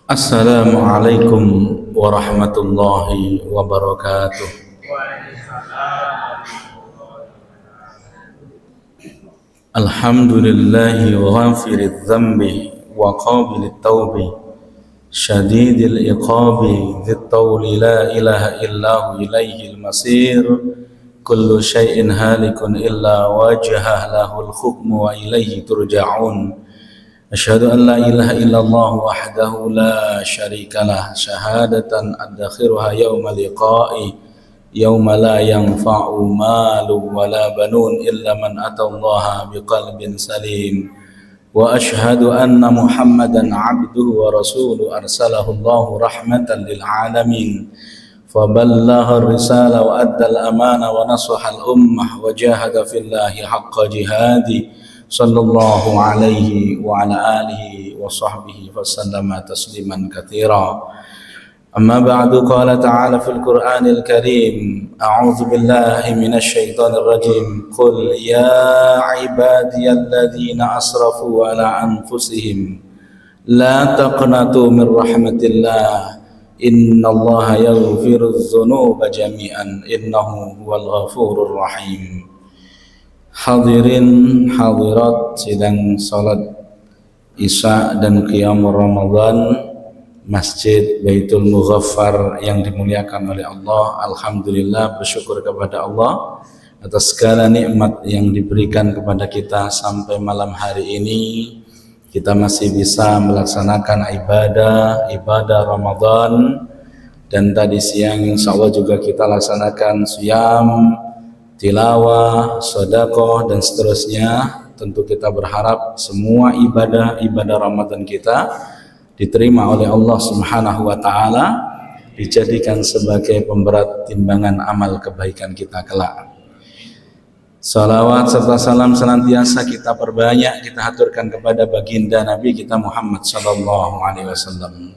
Assalamualaikum warahmatullahi wabarakatuh. Alhamdulillahi ghafiriz dzambi wa qabilit taubi syadidil iqabi dzit tawli la ilaha illahu ilaihil masir kullu syai'in halikun illa wajhah lahul hukmu wa ilaihi turja'un. Asyhadu an la ilaha illallah wahdahu la syarika lah syahadatan adakhiruha yawma liqa'i yawma la yanfa'u malu wa la banun illa man atallaha biqalbin salim wa asyhadu anna muhammadan abduhu wa rasuluhu arsalahu allahu rahmatan lil alamin faballagha ar-risala wa adda al-amana wa nasaha al-ummah wa jahada fillahi haqqa jihadi sallallahu alaihi wa ala alihi wa sahbihi wa sallama tasliman katsira. Amma ba'du, qala ta'ala fil Qur'anil Karim, a'udzu billahi minasy syaithanir rajim. Qul ya ibadiyalladzina asrafu ala anfusihim la taqnatu min rahmatillah innallaha yaghfirudz dzunuba jami'an innahu huwal ghafurur rahim. Hadirin hadirat sidang salat Isya dan Qiyamul Ramadan Masjid Baitul Mughaffar yang dimuliakan oleh Allah. Alhamdulillah, bersyukur kepada Allah atas segala nikmat yang diberikan kepada kita sampai malam hari ini. Kita masih bisa melaksanakan ibadah Ramadan, dan tadi siang insyaallah juga kita laksanakan siyam, tilawah, sedekah dan seterusnya. Tentu kita berharap semua ibadah Ramadan kita diterima oleh Allah Subhanahu wa taala, dijadikan sebagai pemberat timbangan amal kebaikan kita kelak. Salawat serta salam senantiasa kita perbanyak, kita haturkan kepada baginda Nabi kita Muhammad sallallahu alaihi wasallam.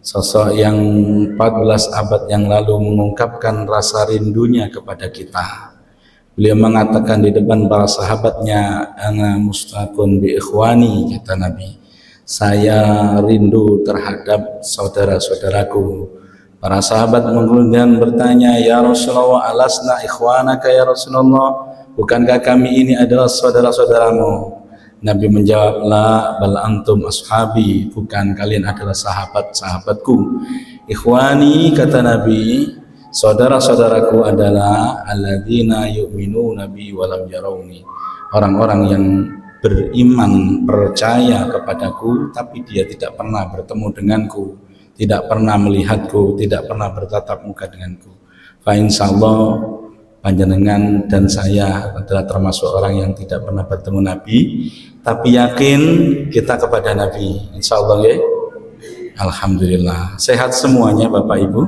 Sosok yang 14 abad yang lalu mengungkapkan rasa rindunya kepada kita. Beliau mengatakan di depan para sahabatnya, ana mustaqun bi ikhwani, kata Nabi, saya rindu terhadap saudara-saudaraku. Para sahabat kemudian bertanya, ya Rasulullah, alasna ikhwanaka ya Rasulullah, bukankah kami ini adalah saudara-saudaramu? Nabi menjawab, la bal antum ashabi, bukan, kalian adalah sahabat-sahabatku. Ikhwani, kata Nabi, saudara-saudaraku adalah alladzina yu'minuna bi wa lam yarawni, orang-orang yang beriman, percaya kepadaku, tapi dia tidak pernah bertemu denganku, tidak pernah melihatku, tidak pernah bertatap muka denganku. Fa insyaallah panjenengan dan saya adalah termasuk orang yang tidak pernah bertemu Nabi, tapi yakin kita kepada Nabi. Insyaallah ya. Alhamdulillah. Sehat semuanya Bapak Ibu?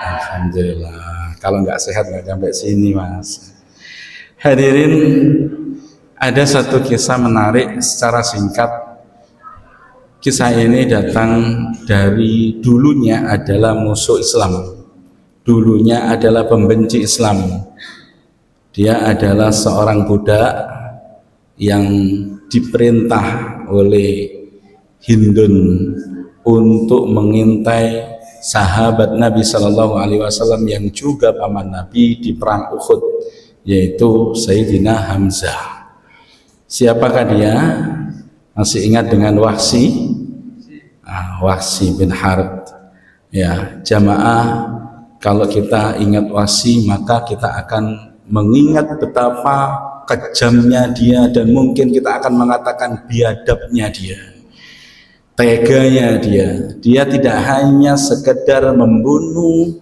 Alhamdulillah. Kalau nggak sehat nggak sampai sini, Mas. Hadirin, ada satu kisah menarik secara singkat. Kisah ini datang dari dulunya adalah musuh Islam, dulunya adalah pembenci Islam. Dia adalah seorang budak yang diperintah oleh Hindun untuk mengintai sahabat Nabi Shallallahu Alaihi Wasallam yang juga paman Nabi di perang Uhud, yaitu Sayyidina Hamzah. Siapakah dia? Masih ingat dengan Wahsy? Wahsy bin Harb. Ya, jamaah, kalau kita ingat Wahsy maka kita akan mengingat betapa kejamnya dia, dan mungkin kita akan mengatakan biadabnya dia, teganya dia. Dia tidak hanya sekedar membunuh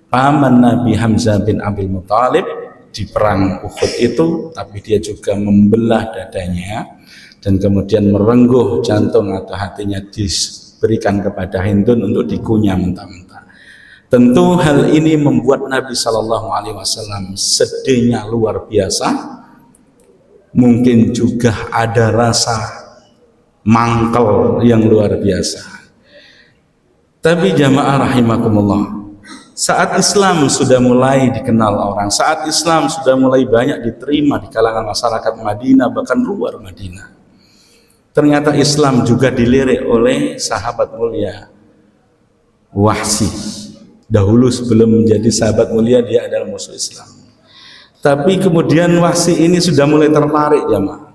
paman Nabi Hamzah bin Abdul Muthalib di perang Uhud itu, tapi dia juga membelah dadanya dan kemudian merengguh jantung atau hatinya, diberikan kepada Hindun untuk dikunyah mentah-mentah. Tentu hal ini membuat Nabi Shallallahu Alaihi Wasallam sedihnya luar biasa. Mungkin juga ada rasa mangkel yang luar biasa. Tapi jamaah rahimakumullah, saat Islam sudah mulai dikenal orang, saat Islam sudah mulai banyak diterima di kalangan masyarakat Madinah, bahkan luar Madinah, Ternyata Islam juga dilirik oleh sahabat mulia Wahsy. Dahulu sebelum menjadi sahabat mulia dia adalah musuh Islam. Tapi kemudian Wahsy ini sudah mulai tertarik jamaah.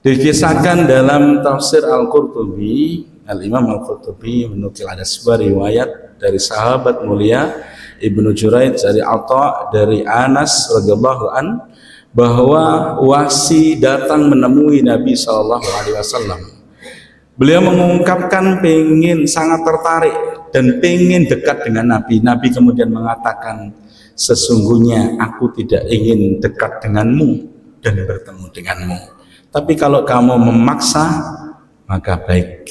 Dikisahkan dalam tafsir Al-Qurtubi, Al-Imam Al-Qurtubi menukil ada sebuah riwayat dari sahabat mulia Ibnu Juraij dari Atha dari Anas radhiyallahu an bahwa Wahsy datang menemui Nabi SAW. Beliau mengungkapkan sangat tertarik dan pengen dekat dengan Nabi. Nabi kemudian mengatakan, sesungguhnya aku tidak ingin dekat denganmu dan bertemu denganmu. Tapi kalau kamu memaksa, maka baik.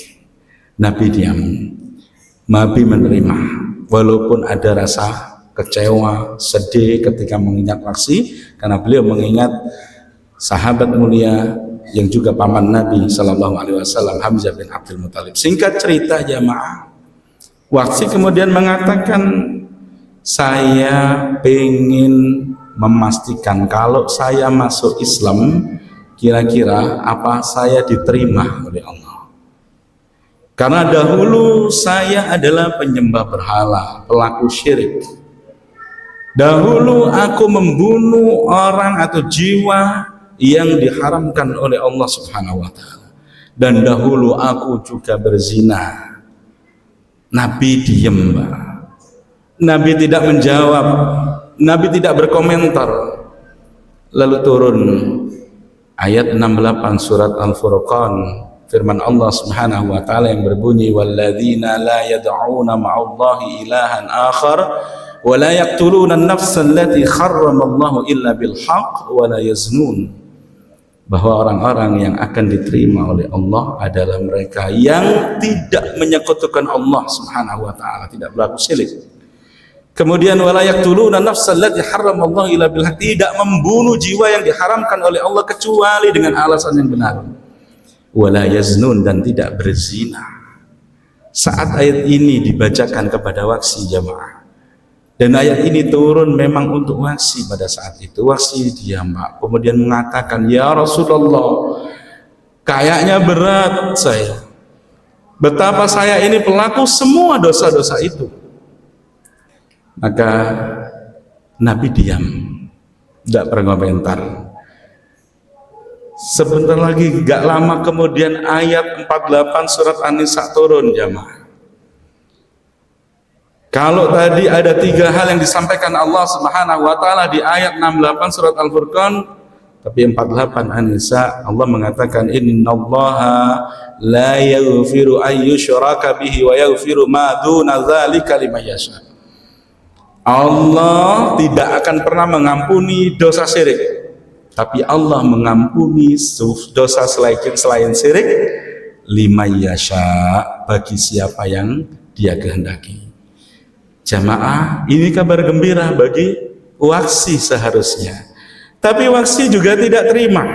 Nabi diam. Nabi menerima. Walaupun ada rasa kecewa, sedih ketika mengingat Wahsy, karena beliau mengingat sahabat mulia yang juga paman Nabi Shallallahu Alaihi Wasallam, Hamzah bin Abdul Muthalib. Singkat cerita jamaah, Wahsy kemudian mengatakan, saya ingin memastikan kalau saya masuk Islam, kira-kira apa saya diterima oleh Allah. Karena dahulu saya adalah penyembah berhala, pelaku syirik. Dahulu aku membunuh orang atau jiwa yang diharamkan oleh Allah Subhanahu wa taala. Dan dahulu aku juga berzina. Nabi diam, Nabi tidak menjawab, Nabi tidak berkomentar. Lalu turun ayat 68 surat Al-Furqan, firman Allah Subhanahu wa taala yang berbunyi, walladzina la yad'una ma'allahi ilahan akhar wa la yaqtuluna an-nafsa allati harramallahu illa bil haqq wa la yaznun. Bahwa orang-orang yang akan diterima oleh Allah adalah mereka yang tidak menyekutukan Allah Subhanahu wa taala, tidak berlaku syirik. Kemudian wala yaqtuluna an-nafsa allati harramallahu illa bil haqq, tidak membunuh jiwa yang diharamkan oleh Allah kecuali dengan alasan yang benar. Wala yaznun, dan tidak berzina. Saat ayat ini dibacakan kepada Wahsy jamaah, dan ayat ini turun memang untuk Wahsy pada saat itu, Wahsy diam, kemudian mengatakan, ya Rasulullah, kayaknya berat saya, betapa saya ini pelaku semua dosa-dosa itu. Maka Nabi diam, tidak berkomentar. Sebentar lagi, gak lama kemudian ayat 48 surat An-Nisa turun jamaah. Kalau tadi ada 3 hal yang disampaikan Allah Subhanahu wa taala di ayat 68 surat Al-Furqan, tapi 48 An-Nisa Allah mengatakan, innallaha la yaghfiru an yushraka bihi wa yaghfiru ma duna dzalika liman yasha. Allah tidak akan pernah mengampuni dosa syirik, tapi Allah mengampuni dosa selain syirik liman yasha, bagi siapa yang Dia kehendaki. Jamaah, ini kabar gembira bagi Wahsy seharusnya. Tapi Wahsy juga tidak terima.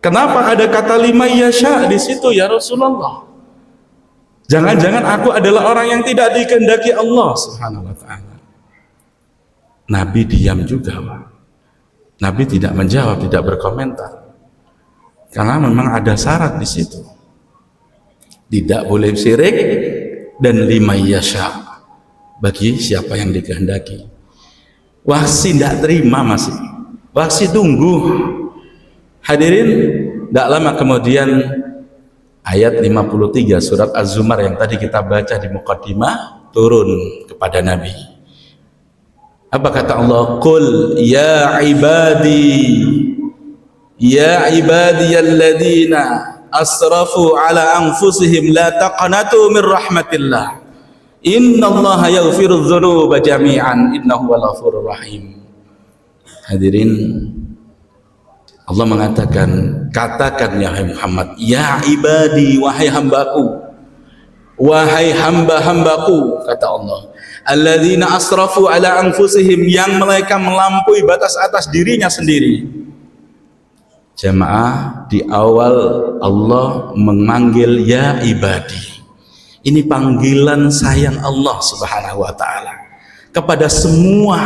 Kenapa ada kata liman yasha di situ ya Rasulullah? Jangan-jangan aku adalah orang yang tidak dikehendaki Allah Subhanahu wa taala. Nabi diam juga, Nabi tidak menjawab, tidak berkomentar, karena memang ada syarat di situ. Tidak boleh syirik dan liman yasha, bagi siapa yang dikehendaki. Wahsy tidak terima masih. Wahsy tunggu. Hadirin, tidak lama kemudian ayat 53 surat Az-Zumar yang tadi kita baca di muqaddimah turun kepada Nabi. Apa kata Allah? Qul ya ibadiyalladzina asrafu ala anfusihim la taqnatu min rahmatillah. Innallaha yaghfirudz dzunuba jami'an innahu wal ghafurur rahim. Hadirin, Allah mengatakan, katakan ya Muhammad, ya ibadi, wahai hambaku, wahai hamba-hambaku, kata Allah, alladzina asrafu ala anfusihim, yang mereka melampaui batas atas dirinya sendiri. Jamaah, di awal Allah memanggil ya ibadi. Ini panggilan sayang Allah Subhanahu wa taala kepada semua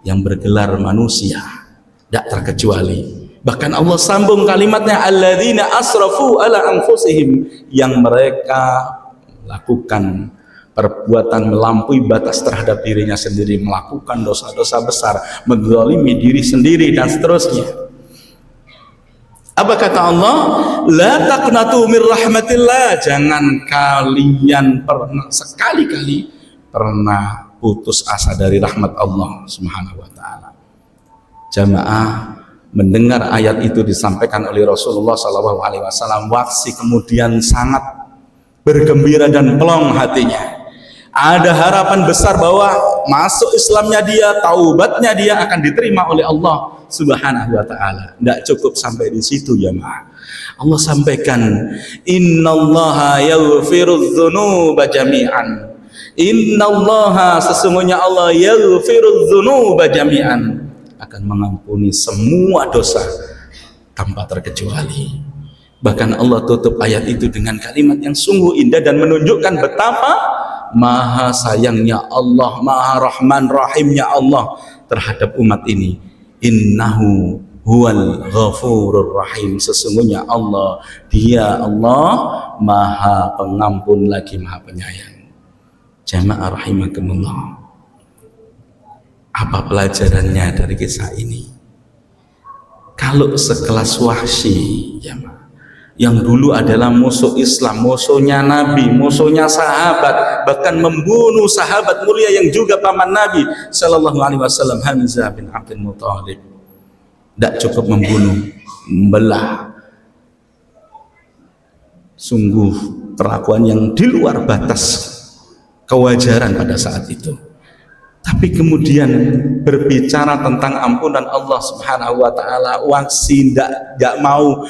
yang bergelar manusia, tidak terkecuali, Bahkan Allah sambung kalimatnya, alladzina asrafu ala anfusihim, yang mereka lakukan perbuatan melampaui batas terhadap dirinya sendiri, melakukan dosa-dosa besar, menzalimi diri sendiri dan seterusnya. Apa kata Allah? La taqnatu mir rahmatillah, jangan kalian pernah sekali-kali pernah putus asa dari rahmat Allah Subhanahu wa taala. Jamaah mendengar ayat itu disampaikan oleh Rasulullah SAW, waksi kemudian sangat bergembira dan plong hatinya. Ada harapan besar bahwa masuk Islamnya dia, taubatnya dia akan diterima oleh Allah Subhanahu wa taala. Tidak cukup sampai di situ ya jemaah. Allah sampaikan, innallaha yaghfirudz dzunuba jami'an. Innallaha, sesungguhnya Allah, yaghfirudz dzunuba jami'an, akan mengampuni semua dosa tanpa terkecuali. Bahkan Allah tutup ayat itu dengan kalimat yang sungguh indah dan menunjukkan betapa maha sayangnya Allah, maha rahman rahimnya Allah terhadap umat ini. Innahu huwal ghafurur rahim, sesungguhnya Allah, dia Allah maha pengampun lagi maha penyayang. Jamaah rahimakumullah, apa pelajarannya dari kisah ini? Kalau sekelas Wahsy yang dulu adalah musuh Islam, musuhnya Nabi, musuhnya sahabat, bahkan membunuh sahabat mulia yang juga paman Nabi Sallallahu Alaihi Wasallam, Hamzah bin Abdul Muthalib, tidak cukup membunuh, membelah. Sungguh perlakuan yang di luar batas kewajaran pada saat itu. Tapi kemudian berbicara tentang ampunan Allah Subhanahu wa taala, Wahsy tidak mau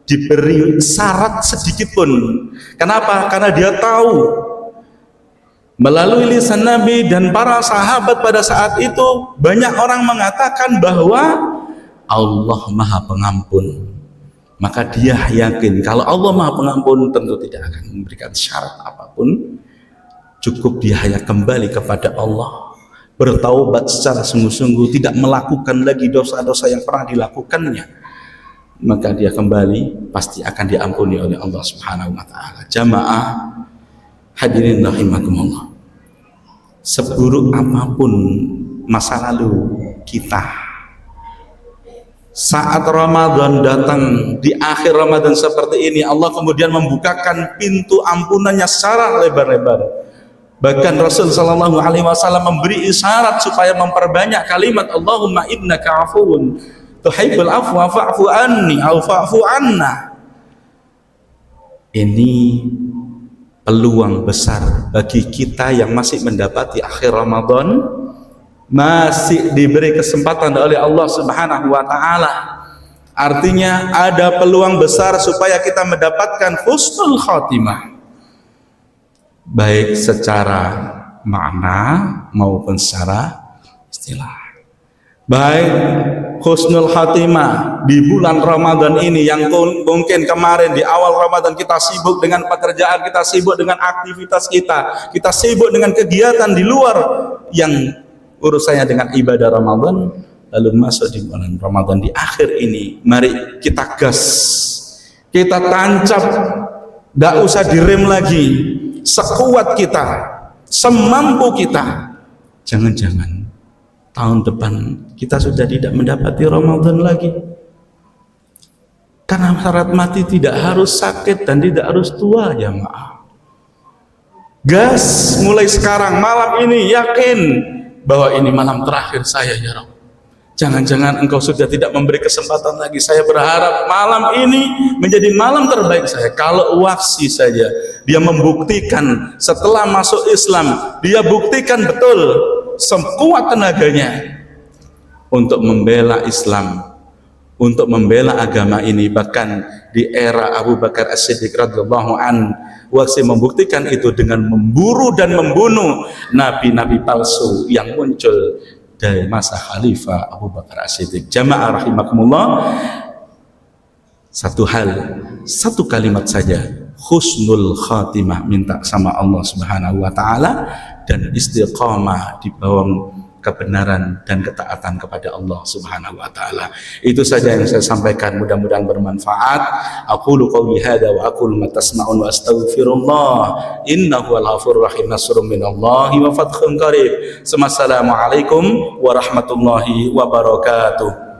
diberi syarat sedikit pun. Kenapa? Karena dia tahu melalui lisan Nabi dan para sahabat pada saat itu, banyak orang mengatakan bahwa Allah maha pengampun. Maka dia yakin kalau Allah maha pengampun tentu tidak akan memberikan syarat apapun. Cukup dia hanya kembali kepada Allah, bertaubat secara sungguh-sungguh, tidak melakukan lagi dosa-dosa yang pernah dilakukannya, maka dia kembali pasti akan diampuni oleh Allah Subhanahu wa taala. Jamaah hadirin rahimakumullah, seburuk apapun masa lalu kita, saat Ramadan datang, di akhir Ramadan seperti ini, Allah kemudian membukakan pintu ampunannya secara lebar-lebar. Bahkan Rasul Sallallahu Alaihi Wasallam memberi isyarat supaya memperbanyak kalimat Allahumma innaka afuwun tuhibbul afwa fa'fu anni au fa'fu anna. Ini peluang besar bagi kita yang masih mendapati akhir Ramadan, masih diberi kesempatan oleh Allah Subhanahu wa taala. Artinya ada peluang besar supaya kita mendapatkan husnul khatimah, baik secara makna maupun secara istilah. Baik husnul khatimah di bulan Ramadan ini, yang mungkin kemarin di awal Ramadan kita sibuk dengan pekerjaan, kita sibuk dengan aktivitas kita sibuk dengan kegiatan di luar yang urusannya dengan ibadah Ramadan, lalu masuk di bulan Ramadan di akhir ini, mari kita gas, kita tancap, tidak usah direm lagi, sekuat kita, semampu kita. Jangan-jangan tahun depan kita sudah tidak mendapati Ramadan lagi. Karena syarat mati tidak harus sakit dan tidak harus tua, jamaah. Gas mulai sekarang, malam ini yakin bahwa ini malam terakhir saya ya Rabb. Jangan-jangan engkau sudah tidak memberi kesempatan lagi. Saya berharap malam ini menjadi malam terbaik saya. Kalau Wahsy saja, dia membuktikan setelah masuk Islam, dia buktikan betul sekuat tenaganya untuk membela Islam, untuk membela agama ini. Bahkan di era Abu Bakar As-Siddiq radhiyallahu an, Wahsy membuktikan itu dengan memburu dan membunuh nabi-nabi palsu yang muncul dari masa Khalifah Abu Bakar As-Siddiq. Jamaah rahimakumullah, satu hal, satu kalimat saja, husnul khatimah, minta sama Allah Subhanahu wa taala dan istiqamah di bawah kebenaran dan ketaatan kepada Allah Subhanahu wa taala. Itu saja yang saya sampaikan, mudah-mudahan bermanfaat. Aqulu qouli hadza wa aqulu ma tasma'un wa astaghfirullah innahu wal ghafurur rahim. Nasrun minallahi wa fathun qarib. Assalamualaikum warahmatullahi wabarakatuh.